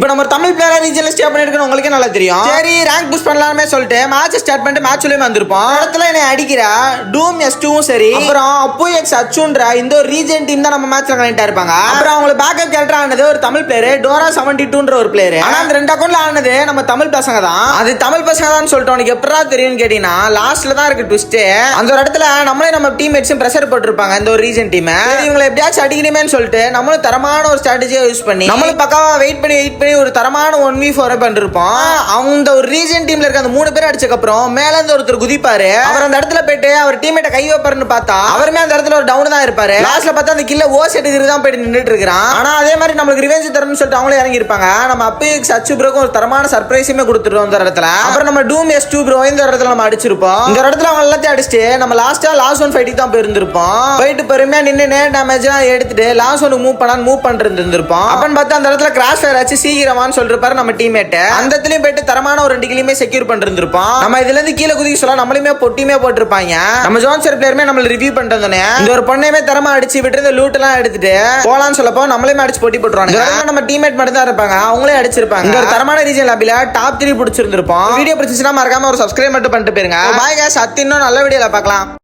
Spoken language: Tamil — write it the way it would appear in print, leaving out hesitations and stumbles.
இப்போ நம்ம தமிழ் பிளேயர் ரீஜனல் ஸ்டே பண்ணிருக்கோம் உங்களுக்கே நல்லா தெரியும். சரி ரேங்க் புஷ் பண்ணலாமே சொல்லிட்டு மேட்ச் ஸ்டார்ட் பண்ணிட்டு மேட்ச்லயே வந்திருப்போம். இடத்துல என்ன அடிக்கிற டூம் S2வும் சரி, அப்புறம் அப்போ எக்ஸ் அச்சுன்ற இந்த ஒரு ரீஜன் டீம் தான் நம்ம மேட்ச்ல கனெக்ட் ஆயிருப்பாங்க. அப்புறம் அவங்களுக்கு பேக்கப் கேரக்டர் ஆனது ஒரு தமிழ் பிளேயர் டோரா 72ன்ற ஒரு பிளேயர். ஆனா அந்த ரெண்டு அக்கௌண்ட்ல ஆனது நம்ம தமிழ் பசங்க தான். அது தமிழ் பசங்க தான் சொல்லிட்டு உனக்கு எப்படா தெரியும்னு கேட்டீங்கன்னா லாஸ்ட்ல தான் இருக்கு ட்விஸ்ட். அந்த ஒரு இடத்துல நம்மளே நம்ம டீம்மேட்ஸும் பிரஷர் போட்டுருப்பாங்க இந்த ஒரு ரீஜன் டீம். இவங்களை எப்படியாச்சும் அடிக்கணுமேன்னு சொல்லிட்டு நம்மளும் தரமான ஒரு ஸ்ட்ராட்டஜியை யூஸ் பண்ணி நம்மளும் பக்காவா வெயிட் பண்ணி ஒரு தரமான 1v4 பண்ணிருப்போம். அவங்க ஒரு ரீஜன் டீம்ல இருக்க அந்த 3 பேர் அடிச்சதுக்கு அப்புறம் மேல இருந்து ஒருத்தர் குதிப்பாரு. அவர் அந்த இடத்துல போயிட்டு அவர் டீம்மேட்ட கை வைப்பாருன்னு பார்த்தா அவருமே அந்த இடத்துல ஒரு டவுன் தான் இருப்பாரு. லாஸ்ட்ல பார்த்தா அந்த கில்ல ஓஸ் எடுக்கிறது தான் போயிட்டு நின்னுட்டு இருக்கான். ஆனா அதே மாதிரி நமக்கு ரிவெஞ்ச் தரணும்னு சொல்லிட்டு அவங்களே இறங்கி இருப்பாங்க. நம்ம அப்பயே சச்சு ப்ரோக்கு ஒரு தரமான சர்ப்ரைஸுமே கொடுத்துட்டோம் இந்த இடத்துல. அப்புறம் நம்ம டூம் S2 ப்ரோ இந்த இடத்துல நம்ம அடிச்சிருப்போம். இந்த இடத்துல அவங்க எல்லாத்தையும் அடிச்சுட்டு நம்ம லாஸ்ட் ஒன் ஃபைட்டுக்கு தான் போயிருந்திருப்போம். போயிட்டு பொறுமையா நின்று நேர் டேமேஜ் எடுத்துட்டு லாஸ்ட் ஒன் மூவ் பண்ணிட்டு இருந்திருப்போம். அப்பன்னு பார்த்தா அந்த இடத்துல கிராஷ் ஃபயர் ஆச்சு சீக்கிரமான்னு சொல்லிருப்பாரு நம்ம டீம்மேட். அந்த இடத்துலயும் போயிட்டு தரமான ஒரு 2 கிலியுமே செக்யூர் பண்ணிருந்திருப்போம். நம்ம இதுல இருந்து கீழே குதிக்க சொல்ல நம்மளுமே பொட்டியுமே போட்டிருப்பாங்க. நம்ம ஜோன்சர் பிளேயருமே நம்ம ரிவ்யூ பண்ணிட்டு வந்தோனே இந்த ஒரு பொண்ணையுமே தரமா அடிச்சு விட்டு இந்த லூட் எல்லாம் எடுத்துட்டு போலான்னு சொல்லப்போ நம்மளுமே அடிச்சு போட்டி போட்டுருவாங்க. நம்ம டீம்மேட் மட்டும் தான் இருப்பாங்க, அவங்களே அடிச்சிருப்பாங்க. இந்த ஒரு தரமான ரீஜன் லாபில டாப் 3 பிடிச்சிருந்திருப்போம். வீடியோ பிடிச்சிச்சுன்னா மறக்காம ஒரு சப்ஸ்கிரைப் மட்டும் பண்ணிட்டு போயிருங்க. பாய் गाइस, இன்னும் நல்ல வீடியோல பார்க்கலாம்.